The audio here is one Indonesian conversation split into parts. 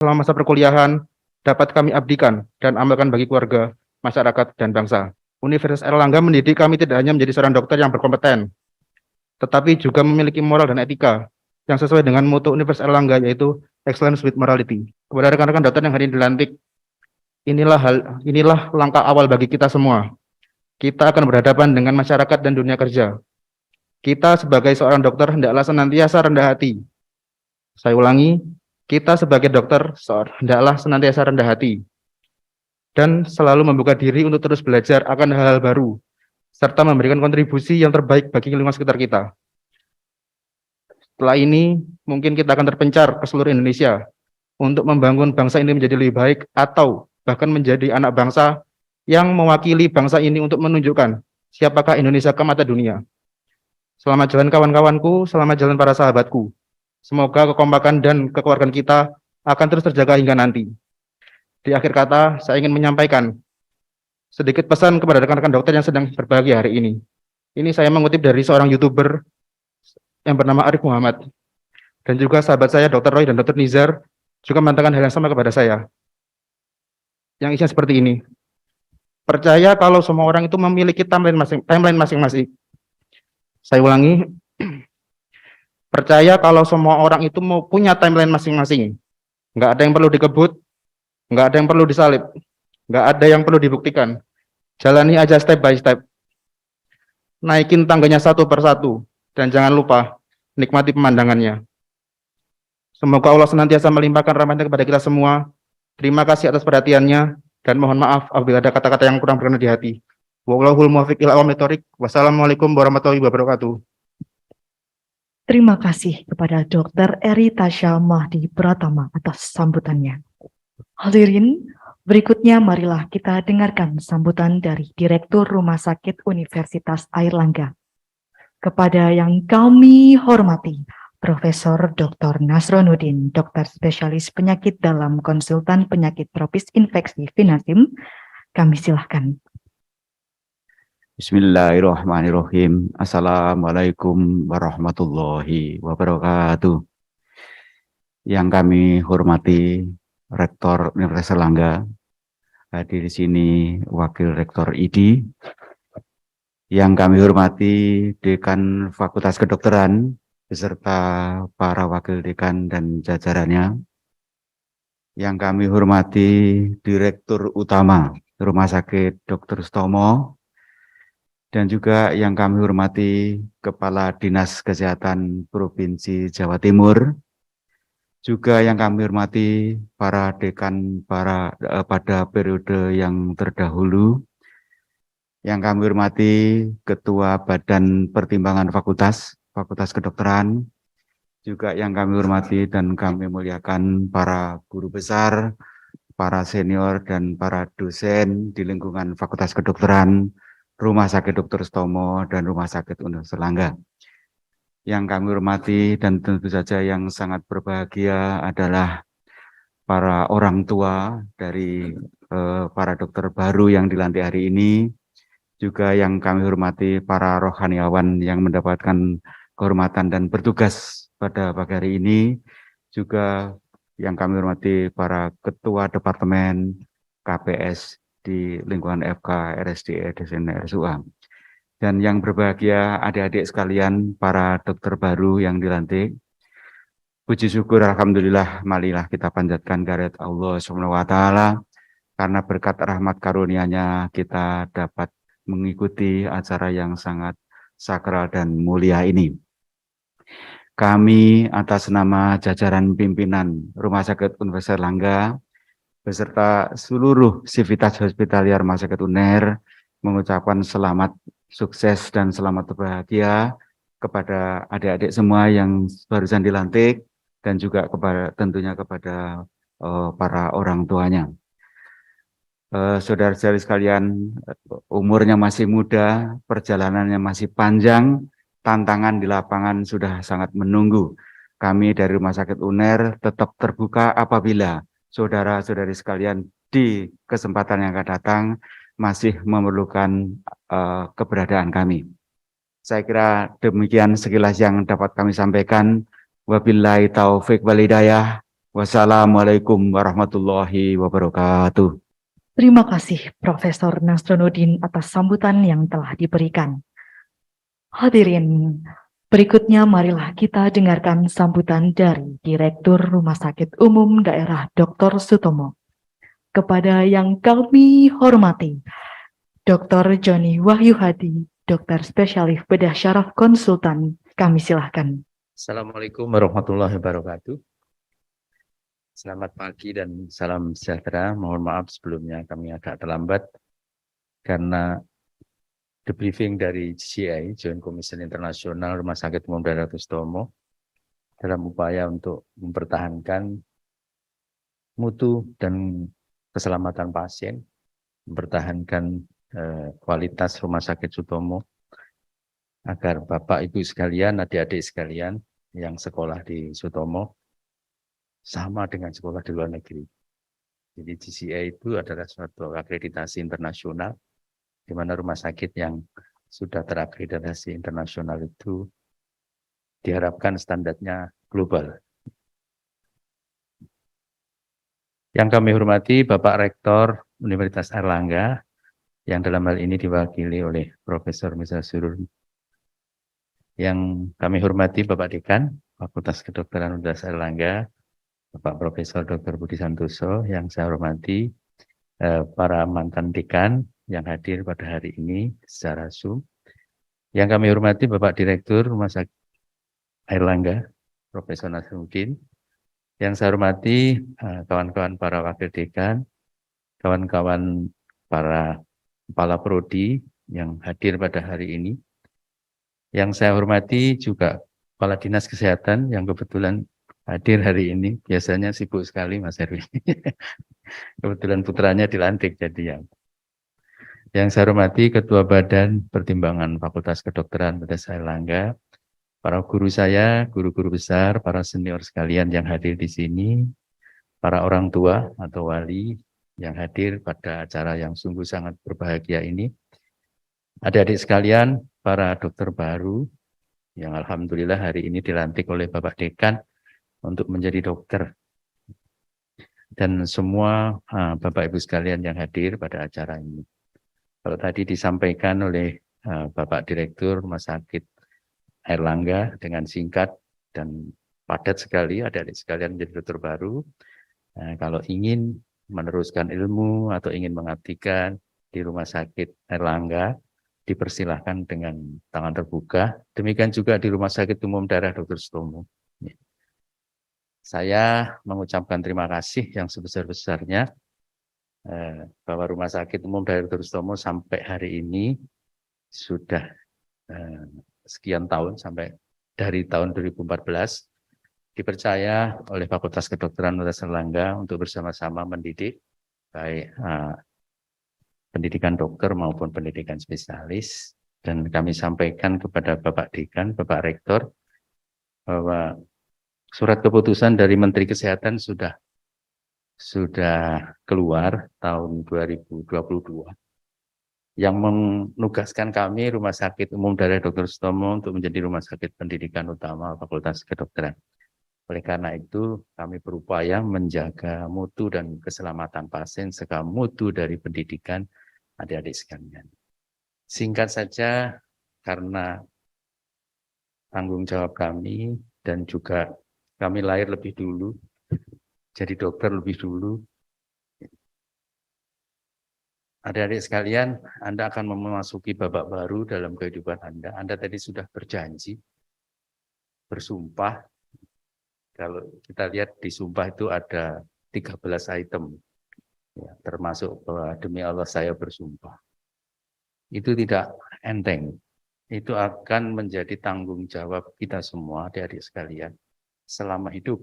selama masa perkuliahan dapat kami abdikan dan amalkan bagi keluarga, masyarakat, dan bangsa. Universitas Airlangga mendidik kami tidak hanya menjadi seorang dokter yang berkompeten, tetapi juga memiliki moral dan etika yang sesuai dengan mutu Universitas Airlangga, yaitu Excellence with Morality. Kepada rekan-rekan dokter yang hari ini dilantik, inilah langkah awal bagi kita semua. Kita akan berhadapan dengan masyarakat dan dunia kerja. Kita sebagai seorang dokter hendaklah senantiasa rendah hati. Saya ulangi, kita sebagai dokter hendaklah senantiasa rendah hati dan selalu membuka diri untuk terus belajar akan hal-hal baru, serta memberikan kontribusi yang terbaik bagi lingkungan sekitar kita. Setelah ini, mungkin kita akan terpencar ke seluruh Indonesia untuk membangun bangsa ini menjadi lebih baik atau bahkan menjadi anak bangsa yang mewakili bangsa ini untuk menunjukkan siapakah Indonesia ke mata dunia. Selamat jalan kawan-kawanku, selamat jalan para sahabatku. Semoga kekompakan dan kekeluargaan kita akan terus terjaga hingga nanti. Di akhir kata, saya ingin menyampaikan sedikit pesan kepada rekan-rekan dokter yang sedang berbahagia hari ini. Ini saya mengutip dari seorang YouTuber yang bernama Arif Muhammad. Dan juga sahabat saya, Dr. Roy dan Dr. Nizar, juga mengatakan hal yang sama kepada saya. Yang isinya seperti ini. Percaya kalau semua orang itu memiliki timeline masing-masing. Saya ulangi, percaya kalau semua orang itu mau punya timeline masing-masing. Nggak ada yang perlu dikebut, nggak ada yang perlu disalib, nggak ada yang perlu dibuktikan. Jalani aja step by step. Naikin tangganya satu persatu, dan jangan lupa nikmati pemandangannya. Semoga Allah senantiasa melimpahkan rahmatnya kepada kita semua. Terima kasih atas perhatiannya, dan mohon maaf apabila ada kata-kata yang kurang berkenan di hati. Wallahul muwaffiq ila aqwamit thoriq. Wassalamualaikum warahmatullahi wabarakatuh. Terima kasih kepada Dr. Eri Tasya Mahdi Pratama atas sambutannya. Hadirin, berikutnya marilah kita dengarkan sambutan dari Direktur Rumah Sakit Universitas Airlangga. Kepada yang kami hormati, Profesor Dr. Nasronuddin, dokter spesialis penyakit dalam konsultan penyakit tropis infeksi Vinasim, kami silahkan. Bismillahirrahmanirrahim. Assalamualaikum warahmatullahi wabarakatuh. Yang kami hormati Rektor Universitas Airlangga, hadir di sini Wakil Rektor ID. Yang kami hormati Dekan Fakultas Kedokteran beserta para wakil dekan dan jajarannya. Yang kami hormati Direktur Utama Rumah Sakit Dr. Sutomo, dan juga yang kami hormati Kepala Dinas Kesehatan Provinsi Jawa Timur, juga yang kami hormati para dekan pada periode yang terdahulu, yang kami hormati Ketua Badan Pertimbangan Fakultas Kedokteran, juga yang kami hormati dan kami muliakan para guru besar, para senior dan para dosen di lingkungan Fakultas Kedokteran, Rumah Sakit Dr. Sutomo, dan Rumah Sakit Universitas Airlangga. Yang kami hormati dan tentu saja yang sangat berbahagia adalah para orang tua dari para dokter baru yang dilantik hari ini, juga yang kami hormati para rohaniawan yang mendapatkan kehormatan dan bertugas pada pagi hari ini, juga yang kami hormati para ketua departemen KPS di lingkungan FK, RSDE, DSN, RSUA. Dan yang berbahagia adik-adik sekalian, para dokter baru yang dilantik. Puji syukur alhamdulillah, marilah kita panjatkan kehadirat Allah SWT, karena berkat rahmat karunia-Nya kita dapat mengikuti acara yang sangat sakral dan mulia ini. Kami atas nama jajaran pimpinan Rumah Sakit Universitas Airlangga beserta seluruh sivitas hospitalier Rumah Sakit UNER mengucapkan selamat sukses dan selamat berbahagia kepada adik-adik semua yang barusan dilantik, dan juga tentunya kepada para orang tuanya. Saudara-saudari sekalian, umurnya masih muda, perjalanannya masih panjang, tantangan di lapangan sudah sangat menunggu. Kami dari Rumah Sakit UNER tetap terbuka apabila saudara-saudari sekalian di kesempatan yang akan datang masih memerlukan keberadaan kami. Saya kira demikian sekilas yang dapat kami sampaikan. Wabillahi taufik wal hidayah. Wassalamualaikum warahmatullahi wabarakatuh. Terima kasih Profesor Nasruddin atas sambutan yang telah diberikan. Hadirin, berikutnya marilah kita dengarkan sambutan dari Direktur Rumah Sakit Umum Daerah Dr. Sutomo. Kepada yang kami hormati, Dr. Joni Wahyu Hadi, Dokter Spesialis Bedah Syaraf Konsultan, kami silahkan. Assalamualaikum warahmatullahi wabarakatuh. Selamat pagi dan salam sejahtera. Mohon maaf sebelumnya kami agak terlambat karena debriefing dari GCI, Joint Commission Internasional Rumah Sakit Umum Daerah Dr. Sutomo, dalam upaya untuk mempertahankan mutu dan keselamatan pasien, mempertahankan kualitas Rumah Sakit Sutomo, agar Bapak Ibu sekalian, adik-adik sekalian yang sekolah di Sutomo sama dengan sekolah di luar negeri. Jadi GCI itu adalah suatu akreditasi internasional, di mana rumah sakit yang sudah terakreditasi internasional itu diharapkan standarnya global. Yang kami hormati Bapak Rektor Universitas Airlangga, yang dalam hal ini diwakili oleh Profesor Mirza Surur. Yang kami hormati Bapak Dekan Fakultas Kedokteran Universitas Airlangga, Bapak Profesor Dr. Budi Santoso, yang saya hormati para mantan dekan yang hadir pada hari ini secara Zoom. Yang kami hormati Bapak Direktur Rumah Sakit Airlangga, Profesor Nasruddin. Yang saya hormati kawan-kawan para wakil dekan, kawan-kawan para kepala prodi yang hadir pada hari ini. Yang saya hormati juga Kepala Dinas Kesehatan yang kebetulan hadir hari ini. Biasanya sibuk sekali Mas Erwin. Kebetulan putranya dilantik jadi yang saya hormati Ketua Badan Pertimbangan Fakultas Kedokteran Universitas Airlangga, para guru saya, guru-guru besar, para senior sekalian yang hadir di sini, para orang tua atau wali yang hadir pada acara yang sungguh sangat berbahagia ini, adik-adik sekalian, para dokter baru yang alhamdulillah hari ini dilantik oleh Bapak Dekan untuk menjadi dokter, dan semua Bapak Ibu sekalian yang hadir pada acara ini. Kalau tadi disampaikan oleh Bapak Direktur Rumah Sakit Airlangga dengan singkat dan padat sekali, adik-adik sekalian menjadi dokter baru. Kalau ingin meneruskan ilmu atau ingin mengabdikan di Rumah Sakit Airlangga, dipersilahkan dengan tangan terbuka. Demikian juga di Rumah Sakit Umum Daerah Dr. Sutomo. Saya mengucapkan terima kasih yang sebesar-besarnya bahwa Rumah Sakit Umum Daerah Dr. Sutomo sampai hari ini sudah sekian tahun, sampai dari tahun 2014 dipercaya oleh Fakultas Kedokteran Universitas Airlangga untuk bersama-sama mendidik baik pendidikan dokter maupun pendidikan spesialis. Dan kami sampaikan kepada Bapak Dekan, Bapak Rektor, bahwa surat keputusan dari Menteri Kesehatan sudah keluar tahun 2022 yang menugaskan kami Rumah Sakit Umum Daerah Dr. Sutomo untuk menjadi rumah sakit pendidikan utama Fakultas Kedokteran. Oleh karena itu, kami berupaya menjaga mutu dan keselamatan pasien serta mutu dari pendidikan adik-adik sekalian. Singkat saja, karena tanggung jawab kami dan juga kami lahir lebih dulu, jadi dokter lebih dulu. Adik-adik sekalian, Anda akan memasuki babak baru dalam kehidupan Anda. Anda tadi sudah berjanji, bersumpah. Kalau kita lihat di sumpah itu ada 13 item, ya, termasuk bahwa demi Allah saya bersumpah. Itu tidak enteng. Itu akan menjadi tanggung jawab kita semua, adik-adik sekalian, selama hidup.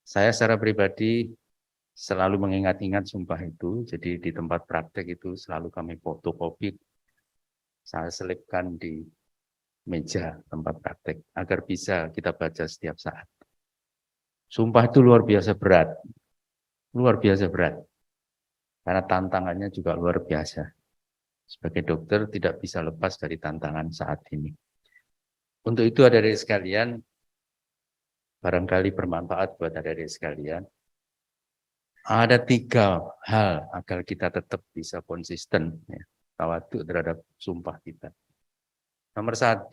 Saya secara pribadi selalu mengingat-ingat sumpah itu, jadi di tempat praktek itu selalu kami fotokopi, saya selipkan di meja tempat praktek, agar bisa kita baca setiap saat. Sumpah itu luar biasa berat, karena tantangannya juga luar biasa. Sebagai dokter tidak bisa lepas dari tantangan saat ini. Untuk itu adik-adik sekalian, barangkali bermanfaat buat adik-adik sekalian. Ada 3 hal agar kita tetap bisa konsisten, ya, tawaduk terhadap sumpah kita. Nomor 1,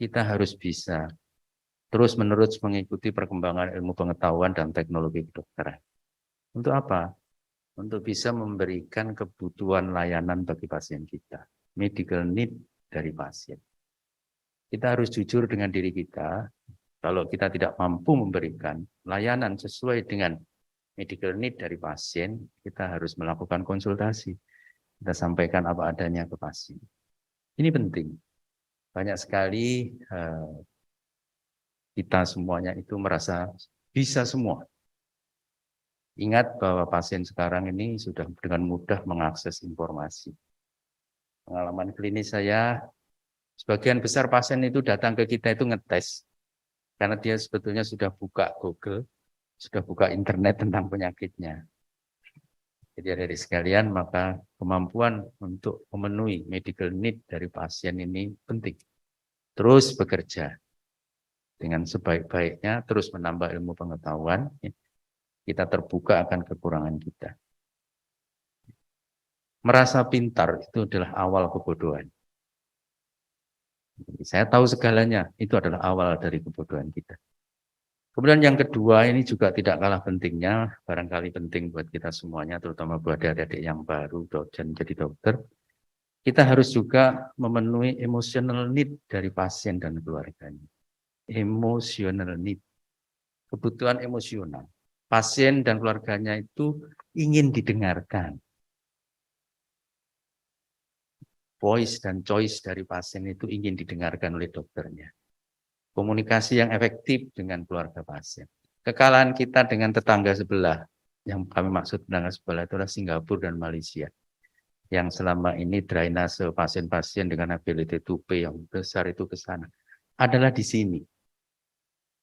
kita harus bisa terus-menerus mengikuti perkembangan ilmu pengetahuan dan teknologi kedokteran. Untuk apa? Untuk bisa memberikan kebutuhan layanan bagi pasien kita, medical need dari pasien. Kita harus jujur dengan diri kita, kalau kita tidak mampu memberikan layanan sesuai dengan medical need dari pasien, kita harus melakukan konsultasi. Kita sampaikan apa adanya ke pasien. Ini penting. Banyak sekali kita semuanya itu merasa bisa semua. Ingat bahwa pasien sekarang ini sudah dengan mudah mengakses informasi. Pengalaman klinis saya, sebagian besar pasien itu datang ke kita itu ngetes. Karena dia sebetulnya sudah buka Google, sudah buka internet tentang penyakitnya. Jadi dari sekalian, maka kemampuan untuk memenuhi medical need dari pasien ini penting. Terus bekerja dengan sebaik-baiknya, terus menambah ilmu pengetahuan, kita terbuka akan kekurangan kita. Merasa pintar itu adalah awal kebodohan. Saya tahu segalanya, itu adalah awal dari kebodohan kita. Kemudian yang kedua, ini juga tidak kalah pentingnya, barangkali penting buat kita semuanya, terutama buat adik-adik yang baru jadi dokter. Kita harus juga memenuhi emotional need dari pasien dan keluarganya. Emotional need, kebutuhan emosional. Pasien dan keluarganya itu ingin didengarkan. Voice dan choice dari pasien itu ingin didengarkan oleh dokternya. Komunikasi yang efektif dengan keluarga pasien. Kekalahan kita dengan tetangga sebelah, yang kami maksud tetangga sebelah itulah Singapura dan Malaysia. Yang selama ini drainase pasien-pasien dengan ability to pay yang besar itu ke sana. Adalah di sini.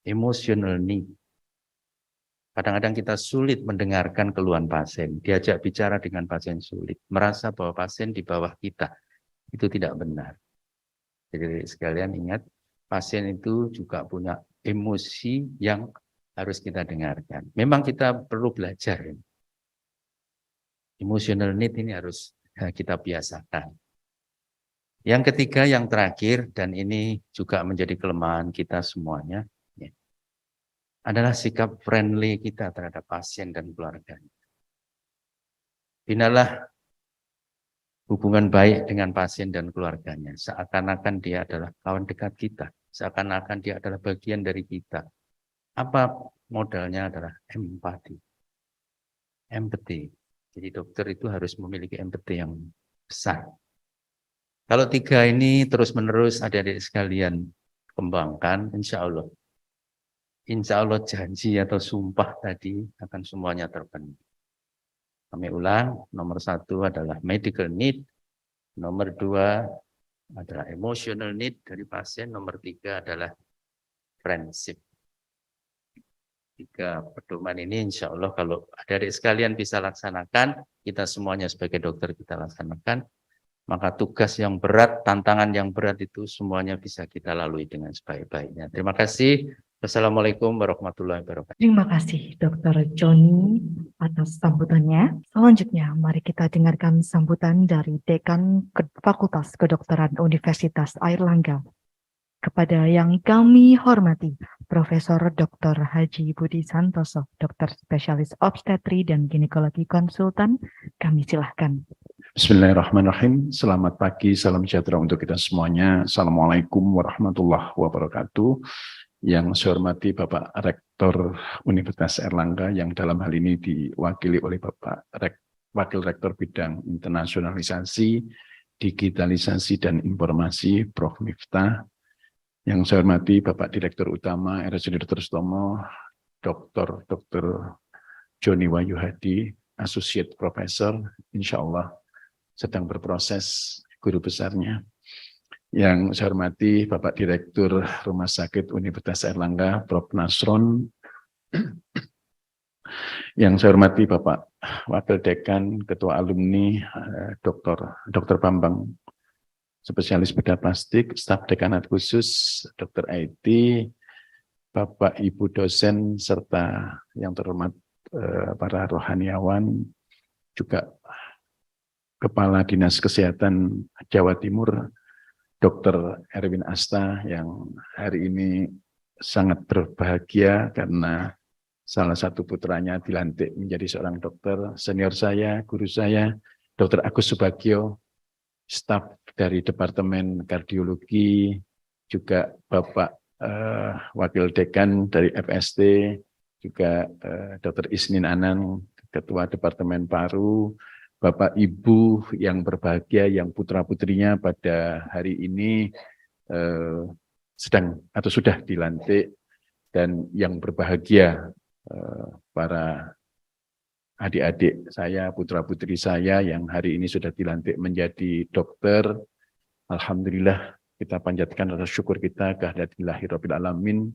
Emotional need. Kadang-kadang kita sulit mendengarkan keluhan pasien, diajak bicara dengan pasien sulit, merasa bahwa pasien di bawah kita, itu tidak benar. Jadi sekalian ingat, pasien itu juga punya emosi yang harus kita dengarkan. Memang kita perlu belajar. Emotional need ini harus kita biasakan. Yang ketiga, yang terakhir, dan ini juga menjadi kelemahan kita semuanya, adalah sikap friendly kita terhadap pasien dan keluarganya. Binalah hubungan baik dengan pasien dan keluarganya, seakan-akan dia adalah kawan dekat kita, seakan-akan dia adalah bagian dari kita. Apa modalnya adalah empati. Empati. Jadi dokter itu harus memiliki empati yang besar. Kalau 3 ini terus-menerus adik-adik sekalian kembangkan, insya Allah janji atau sumpah tadi akan semuanya terpenuhi. Kami ulang, nomor 1 adalah medical need, nomor 2 adalah emotional need dari pasien, nomor 3 adalah friendship. 3 pedoman ini insya Allah kalau adik-adik sekalian bisa laksanakan, kita semuanya sebagai dokter kita laksanakan, maka tugas yang berat, tantangan yang berat itu semuanya bisa kita lalui dengan sebaik-baiknya. Terima kasih. Assalamualaikum warahmatullahi wabarakatuh. Terima kasih Dr. Joni atas sambutannya. Selanjutnya mari kita dengarkan sambutan dari Dekan Fakultas Kedokteran Universitas Airlangga. Kepada yang kami hormati, Profesor Dr. Haji Budi Santoso, Dokter Spesialis Obstetri dan Ginekologi Konsultan, kami silahkan. Bismillahirrahmanirrahim. Selamat pagi, salam sejahtera untuk kita semuanya. Assalamualaikum warahmatullahi wabarakatuh. Yang saya hormati Bapak Rektor Universitas Airlangga yang dalam hal ini diwakili oleh Bapak Wakil Rektor Bidang Internasionalisasi, Digitalisasi dan Informasi, Prof. Miftah. Yang saya hormati Bapak Direktur Utama RSUD Dr. Sutomo, Dr. Joni Wahyuhadi, Associate Professor, insya Allah sedang berproses guru besarnya. Yang saya hormati Bapak Direktur Rumah Sakit Universitas Airlangga, Prof. Nasron. Yang saya hormati Bapak Wakil Dekan, Ketua Alumni, Dr. Bambang, Spesialis Bedah Plastik, Staf Dekanat Khusus, Dr. IT, Bapak Ibu dosen serta yang terhormat para rohaniawan, juga Kepala Dinas Kesehatan Jawa Timur, Dr. Erwin Asta, yang hari ini sangat berbahagia karena salah satu putranya dilantik menjadi seorang dokter. Senior saya, guru saya, Dr. Agus Subagio, staf dari Departemen Kardiologi, juga Bapak Wakil Dekan dari FST, juga Dr. Isnin Anang, Ketua Departemen Paru, Bapak Ibu yang berbahagia, yang putra-putrinya pada hari ini sedang atau sudah dilantik, dan yang berbahagia para adik-adik saya, putra-putri saya yang hari ini sudah dilantik menjadi dokter. Alhamdulillah, kita panjatkan rasa syukur kita kehadiratillahir rabbil alamin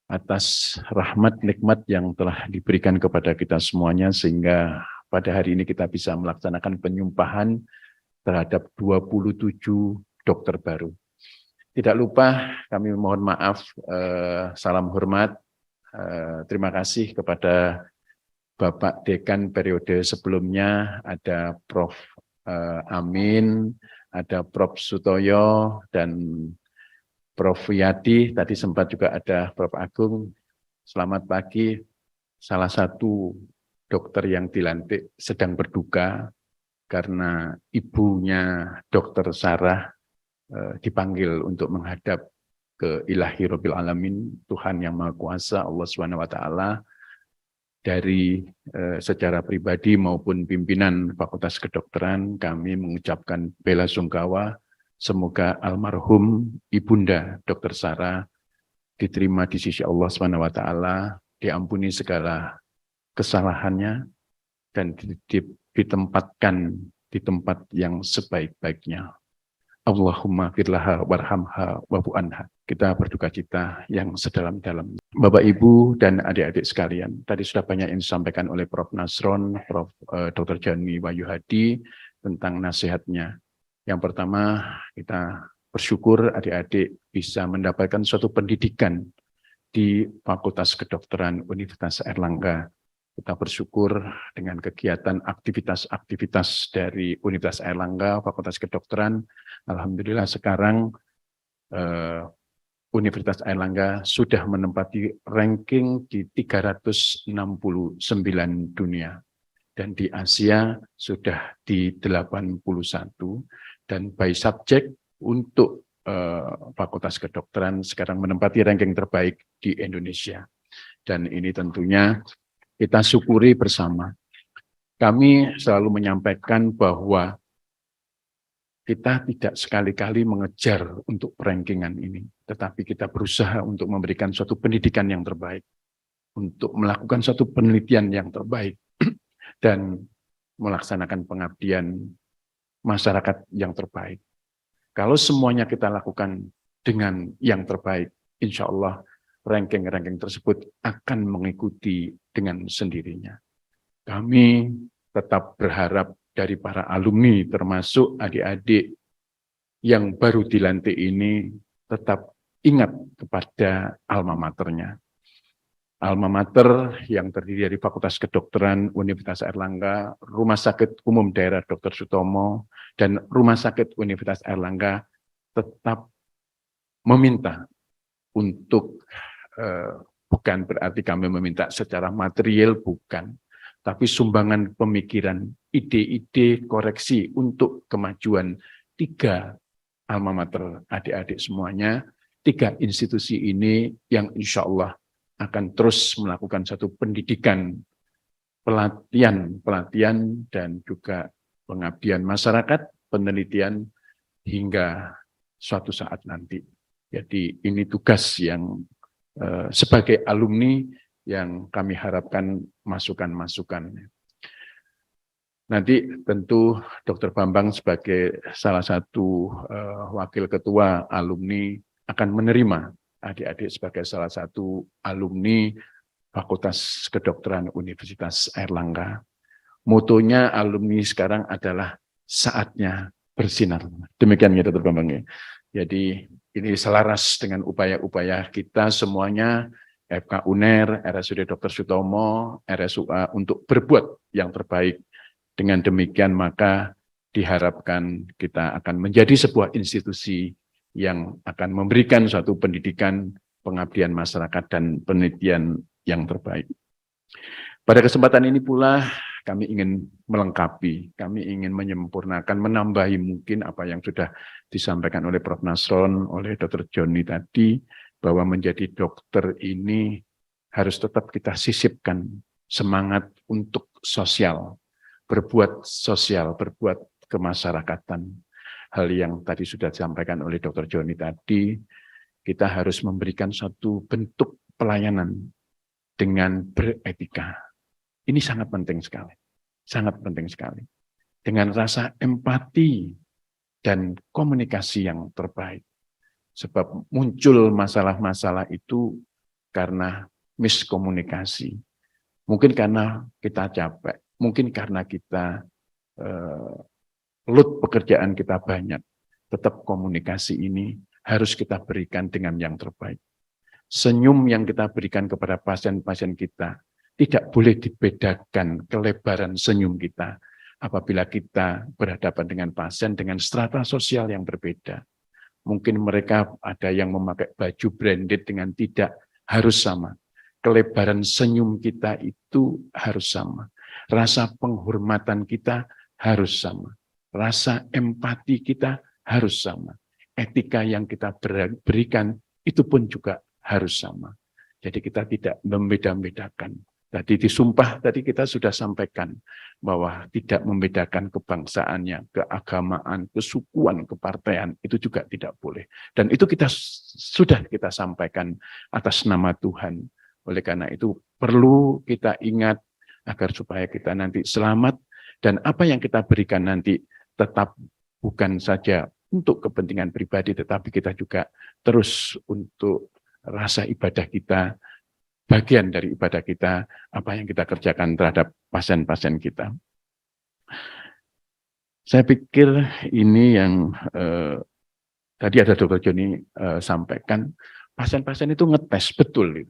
atas rahmat nikmat yang telah diberikan kepada kita semuanya, sehingga pada hari ini kita bisa melaksanakan penyumpahan terhadap 27 dokter baru. Tidak lupa kami mohon maaf, salam hormat, terima kasih kepada Bapak Dekan periode sebelumnya, ada Prof. Amin, ada Prof. Sutoyo, dan Prof. Yadi, tadi sempat juga ada Prof. Agung. Selamat pagi, salah satu dokter yang dilantik sedang berduka karena ibunya Dr. Sarah dipanggil untuk menghadap ke Ilahi Rabbil Alamin, Tuhan yang Maha Kuasa, Allah SWT. Dari secara pribadi maupun pimpinan Fakultas Kedokteran, kami mengucapkan bela sungkawa. Semoga almarhum Ibunda Dr. Sarah diterima di sisi Allah SWT, diampuni segala kesalahannya, dan ditempatkan di tempat yang sebaik-baiknya. Allahumma firlaha warhamha wafu anha. Kita berduka cita yang sedalam-dalam. Bapak, Ibu, dan adik-adik sekalian, tadi sudah banyak yang disampaikan oleh Prof. Nasron, Prof. Dr. Jani Wahyuhadi tentang nasihatnya. Yang pertama, kita bersyukur adik-adik bisa mendapatkan suatu pendidikan di Fakultas Kedokteran Universitas Airlangga. Kita bersyukur dengan kegiatan aktivitas-aktivitas dari Universitas Airlangga, Fakultas Kedokteran. Alhamdulillah sekarang Universitas Airlangga sudah menempati ranking di 369 dunia. Dan di Asia sudah di 81. Dan by subject untuk Fakultas Kedokteran sekarang menempati ranking terbaik di Indonesia. Dan ini tentunya kita syukuri bersama. Kami selalu menyampaikan bahwa kita tidak sekali-kali mengejar untuk rankingan ini, tetapi kita berusaha untuk memberikan suatu pendidikan yang terbaik, untuk melakukan suatu penelitian yang terbaik, dan melaksanakan pengabdian masyarakat yang terbaik. Kalau semuanya kita lakukan dengan yang terbaik, insya Allah ranking-ranking tersebut akan mengikuti dengan sendirinya. Kami tetap berharap dari para alumni, termasuk adik-adik yang baru dilantik ini, tetap ingat kepada alma maternya. Alma mater yang terdiri dari Fakultas Kedokteran Universitas Airlangga, Rumah Sakit Umum Daerah Dr. Sutomo, dan Rumah Sakit Universitas Airlangga tetap meminta untuk bukan berarti kami meminta secara material, bukan, tapi sumbangan pemikiran, ide-ide koreksi untuk kemajuan 3 alma mater adik-adik semuanya, 3 institusi ini yang insya Allah akan terus melakukan satu pendidikan, pelatihan dan juga pengabdian masyarakat, penelitian hingga suatu saat nanti. Jadi ini tugas yang sebagai alumni yang kami harapkan masukan-masukan. Nanti tentu Dr. Bambang sebagai salah satu wakil ketua alumni akan menerima adik-adik sebagai salah satu alumni Fakultas Kedokteran Universitas Airlangga. Motonya alumni sekarang adalah saatnya bersinar. Demikian ya Dr. Bambang ya. Jadi ini selaras dengan upaya-upaya kita semuanya, FK UNER, RSUD Dr. Sutomo, RSUA untuk berbuat yang terbaik. Dengan demikian maka diharapkan kita akan menjadi sebuah institusi yang akan memberikan suatu pendidikan, pengabdian masyarakat dan penelitian yang terbaik. Pada kesempatan ini pula kami ingin melengkapi, kami ingin menyempurnakan, menambahi mungkin apa yang sudah disampaikan oleh Prof. Nasron, oleh Dr. Joni tadi, bahwa menjadi dokter ini harus tetap kita sisipkan semangat untuk sosial, berbuat kemasyarakatan. Hal yang tadi sudah disampaikan oleh Dr. Joni tadi, kita harus memberikan satu bentuk pelayanan dengan beretika. Ini sangat penting sekali, sangat penting sekali. Dengan rasa empati dan komunikasi yang terbaik. Sebab muncul masalah-masalah itu karena miskomunikasi. Mungkin karena kita capek, mungkin karena kita load pekerjaan kita banyak. Tetap komunikasi ini harus kita berikan dengan yang terbaik. Senyum yang kita berikan kepada pasien-pasien kita tidak boleh dibedakan kelebaran senyum kita apabila kita berhadapan dengan pasien dengan strata sosial yang berbeda. Mungkin mereka ada yang memakai baju branded dengan tidak, harus sama. Kelebaran senyum kita itu harus sama. Rasa penghormatan kita harus sama. Rasa empati kita harus sama. Etika yang kita berikan itu pun juga harus sama. Jadi kita tidak membeda-bedakan. Tadi disumpah, tadi kita sudah sampaikan bahwa tidak membedakan kebangsaannya, keagamaan, kesukuan, kepartaian, itu juga tidak boleh. Dan itu sudah kita sampaikan atas nama Tuhan. Oleh karena itu perlu kita ingat agar supaya kita nanti selamat dan apa yang kita berikan nanti tetap bukan saja untuk kepentingan pribadi, tetapi kita juga terus untuk rasa ibadah kita, bagian dari ibadah kita, apa yang kita kerjakan terhadap pasien-pasien kita. Saya pikir ini yang tadi ada Dr. Joni sampaikan, pasien-pasien itu ngetes, betul.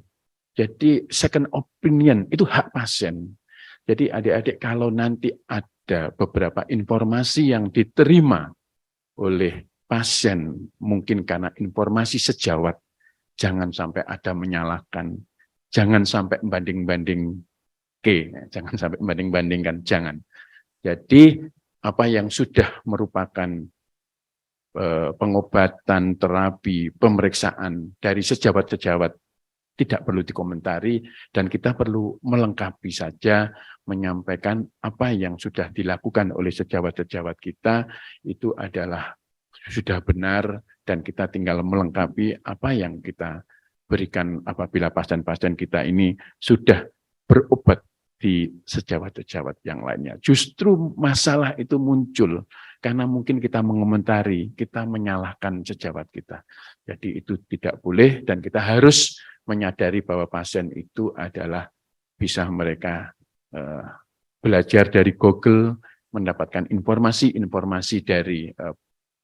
Jadi second opinion itu hak pasien. Jadi adik-adik kalau nanti ada beberapa informasi yang diterima oleh pasien, mungkin karena informasi sejawat, jangan sampai ada menyalahkan. Jangan sampai jangan sampai membanding-bandingkan, jangan. Jadi apa yang sudah merupakan pengobatan, terapi, pemeriksaan dari sejawat-sejawat tidak perlu dikomentari dan kita perlu melengkapi saja, menyampaikan apa yang sudah dilakukan oleh sejawat-sejawat kita itu adalah sudah benar dan kita tinggal melengkapi apa yang kita berikan apabila pasien-pasien kita ini sudah berobat di sejawat-sejawat yang lainnya. Justru masalah itu muncul karena mungkin kita mengomentari, kita menyalahkan sejawat kita. Jadi itu tidak boleh dan kita harus menyadari bahwa pasien itu adalah bisa mereka belajar dari Google, mendapatkan informasi-informasi dari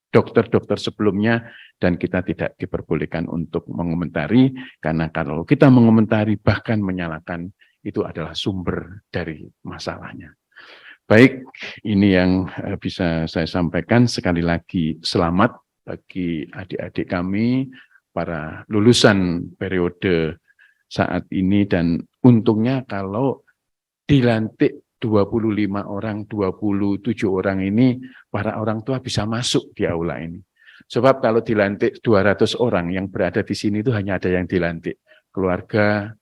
dokter-dokter sebelumnya, dan kita tidak diperbolehkan untuk mengomentari, karena kalau kita mengomentari bahkan menyalahkan, itu adalah sumber dari masalahnya. Baik, ini yang bisa saya sampaikan. Sekali lagi selamat bagi adik-adik kami, para lulusan periode saat ini, dan untungnya kalau dilantik 25 orang, 27 orang ini, para orang tua bisa masuk di aula ini. Sebab kalau dilantik 200 orang yang berada di sini itu hanya ada yang dilantik. Keluarga,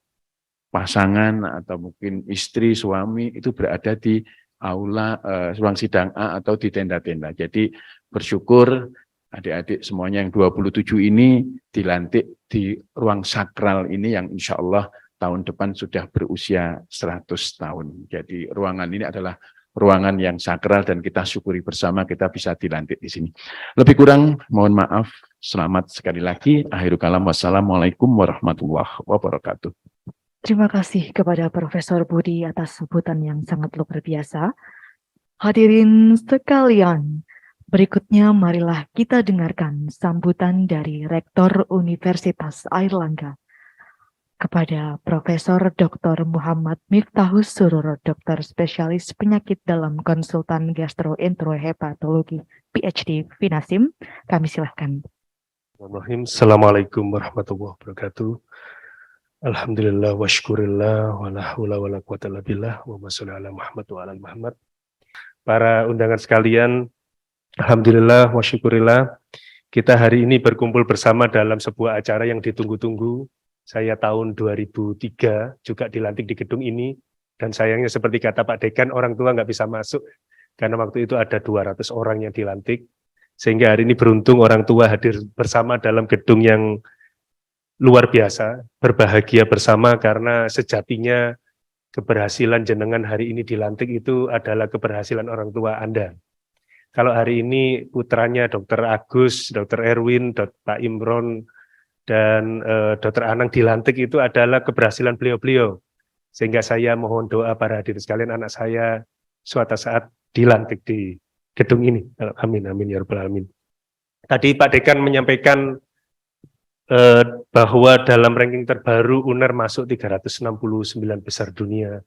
pasangan, atau mungkin istri, suami, itu berada di aula, ruang sidang A atau di tenda-tenda. Jadi bersyukur adik-adik semuanya yang 27 ini dilantik di ruang sakral ini yang insya Allah tahun depan sudah berusia 100 tahun. Jadi ruangan ini adalah ruangan yang sakral dan kita syukuri bersama kita bisa dilantik di sini. Lebih kurang mohon maaf. Selamat sekali lagi. Akhirul kalam. Wassalamualaikum warahmatullahi wabarakatuh. Terima kasih kepada Profesor Budi atas sebutan yang sangat luar biasa. Hadirin sekalian, Berikutnya marilah kita dengarkan sambutan dari Rektor Universitas Airlangga kepada Profesor Dr. Muhammad Miftahus Surur, Dokter Spesialis Penyakit Dalam Konsultan Gastroenterohepatologi, PhD, Finasim. Kami silahkan. Bismillahirrahmanirrahim. Assalamualaikum warahmatullahi wabarakatuh. Alhamdulillah wa syukurillah wa la haula wa la quwata illa billah wa sholli ala Muhammad wa ala Muhammad. Para undangan sekalian, alhamdulillah wa syukurillah, kita hari ini berkumpul bersama dalam sebuah acara yang ditunggu-tunggu. Saya tahun 2003 juga dilantik di gedung ini, dan sayangnya seperti kata Pak Dekan, orang tua nggak bisa masuk karena waktu itu ada 200 orang yang dilantik. Sehingga hari ini beruntung orang tua hadir bersama dalam gedung yang luar biasa, berbahagia bersama karena sejatinya keberhasilan jenengan hari ini dilantik itu adalah keberhasilan orang tua Anda. Kalau hari ini putranya Dr. Agus, Dr. Erwin, Pak Imron, dan Dr. Anang dilantik itu adalah keberhasilan beliau-beliau. Sehingga saya mohon doa para hadirin sekalian, anak saya suatu saat dilantik di gedung ini. Amin, amin, ya rabbal alamin. Tadi Pak Dekan menyampaikan bahwa dalam ranking terbaru UNER masuk 369 besar dunia,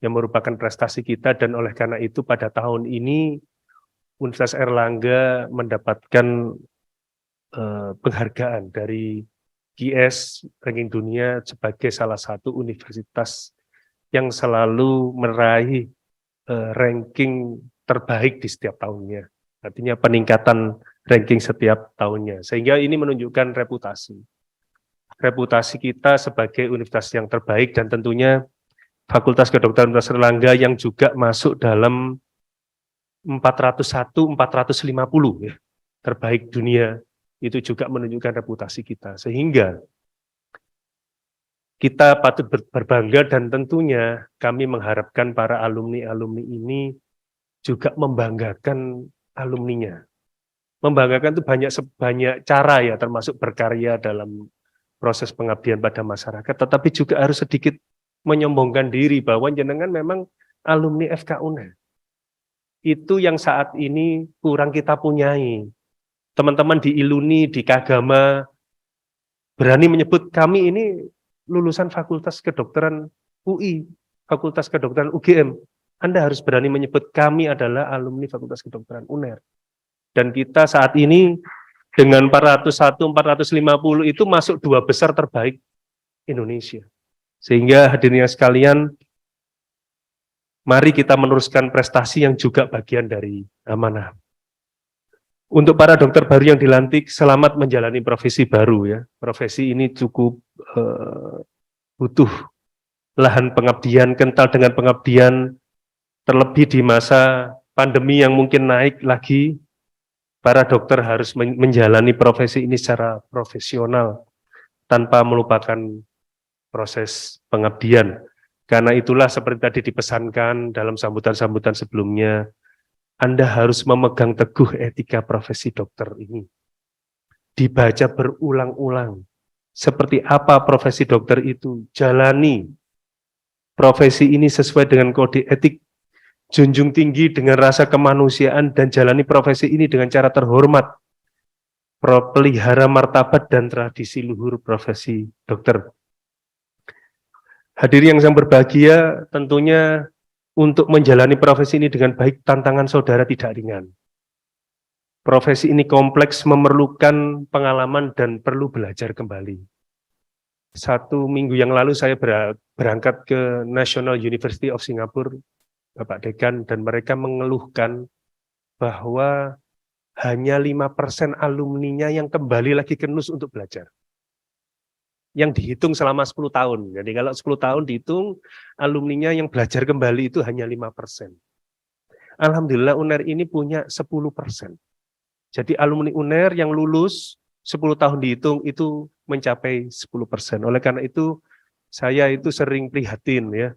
yang merupakan prestasi kita, dan oleh karena itu pada tahun ini Universitas Airlangga mendapatkan penghargaan dari GS ranking dunia sebagai salah satu universitas yang selalu meraih ranking terbaik di setiap tahunnya. Artinya peningkatan ranking setiap tahunnya. Sehingga ini menunjukkan reputasi. Reputasi kita sebagai universitas yang terbaik, dan tentunya Fakultas Kedokteran Universitas Airlangga yang juga masuk dalam 401, 450 ya, terbaik dunia, itu juga menunjukkan reputasi kita. Sehingga kita patut berbangga, dan tentunya kami mengharapkan para alumni-alumni ini juga membanggakan alumninya. Membanggakan itu banyak cara ya, termasuk berkarya dalam proses pengabdian pada masyarakat, tetapi juga harus sedikit menyombongkan diri bahwa jenengan memang alumni FK UNER. Itu yang saat ini kurang kita punyai. Teman-teman di Iluni, di Kagama, berani menyebut kami ini lulusan Fakultas Kedokteran UI, Fakultas Kedokteran UGM. Anda harus berani menyebut kami adalah alumni Fakultas Kedokteran UNER. Dan kita saat ini dengan 401, 450 itu masuk 2 besar terbaik Indonesia. Sehingga hadirin sekalian, mari kita meneruskan prestasi yang juga bagian dari amanah. Untuk para dokter baru yang dilantik, selamat menjalani profesi baru ya. Profesi ini cukup butuh lahan pengabdian, kental dengan pengabdian, terlebih di masa pandemi yang mungkin naik lagi. Para dokter harus menjalani profesi ini secara profesional tanpa melupakan proses pengabdian. Karena itulah seperti tadi dipesankan dalam sambutan-sambutan sebelumnya, Anda harus memegang teguh etika profesi dokter ini. Dibaca berulang-ulang. Seperti apa profesi dokter itu? Jalani profesi ini sesuai dengan kode etik, junjung tinggi dengan rasa kemanusiaan, dan jalani profesi ini dengan cara terhormat, pelihara martabat dan tradisi luhur profesi dokter. Hadirin yang berbahagia, tentunya untuk menjalani profesi ini dengan baik, tantangan saudara tidak ringan. Profesi ini kompleks, memerlukan pengalaman dan perlu belajar kembali. 1 minggu yang lalu saya berangkat ke National University of Singapore, Bapak Dekan, dan mereka mengeluhkan bahwa hanya 5% alumninya yang kembali lagi ke NUS untuk belajar. Yang dihitung selama 10 tahun. Jadi kalau 10 tahun dihitung, alumninya yang belajar kembali itu hanya 5%. Alhamdulillah UNER ini punya 10%. Jadi alumni UNER yang lulus 10 tahun dihitung itu mencapai 10%. Oleh karena itu, saya itu sering prihatin ya.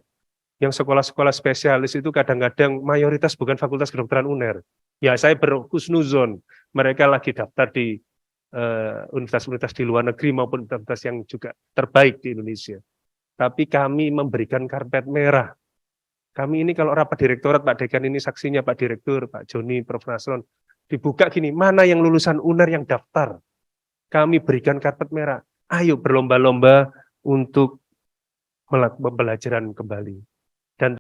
Yang sekolah-sekolah spesialis itu kadang-kadang mayoritas bukan Fakultas Kedokteran UNER. Ya, saya berhusnuzon, mereka lagi daftar di universitas-universitas di luar negeri maupun universitas yang juga terbaik di Indonesia. Tapi kami memberikan karpet merah. Kami ini kalau rapat direktorat, Pak Dekan ini saksinya, Pak Direktur, Pak Joni, Prof. Nasron, Dibuka gini, mana yang lulusan UNER yang daftar? Kami berikan karpet merah. Ayo berlomba-lomba untuk melakukan pembelajaran kembali.